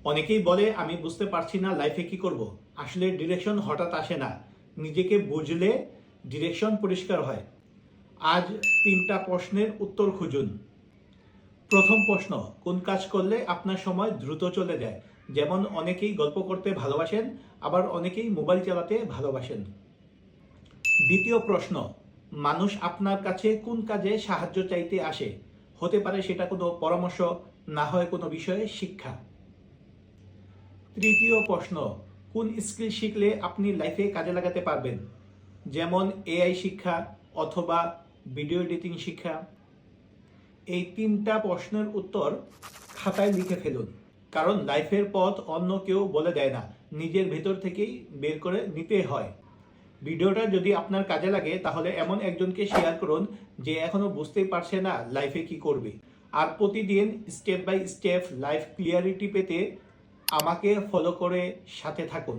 অনেকেই বলে আমি বুঝতে পারছি না লাইফে কি করব। আসলে ডিরেকশন হঠাৎ আসে না, নিজেকে বুঝলে ডিরেকশন পরিষ্কার হয়। আজ 3টা প্রশ্নের উত্তর খুঁজুন। প্রথম প্রশ্ন, কোন কাজ করলে আপনার সময় দ্রুত চলে যায়? যেমন অনেকেই গল্প করতে ভালোবাসেন, আবার অনেকেই মোবাইল চালাতে ভালোবাসেন। দ্বিতীয় প্রশ্ন, মানুষ আপনার কাছে কোন কাজে সাহায্য চাইতে আসে? হতে পারে সেটা কোনো পরামর্শ, না হয় কোনো বিষয়ে শিক্ষা। তৃতীয় প্রশ্ন, কোন স্কিল শিখলে আপনি লাইফে কাজে লাগাতে পারবেন? যেমন এআই শিক্ষা অথবা ভিডিও এডিটিং শিক্ষা। এই 3টা প্রশ্নের উত্তর খাতায় লিখে ফেলুন, কারণ লাইফের পথ অন্য কেউ বলে দেয় না, নিজের ভেতর থেকেই বের করে নিতে হয়। ভিডিওটা যদি আপনার কাজে লাগে তাহলে এমন একজনকে শেয়ার করুন যে এখনো বুঝতেই পারছে না লাইফে কি করবে। আর প্রতিদিন step by step life clarity পেতে আমাকে ফলো করে সাথে থাকুন।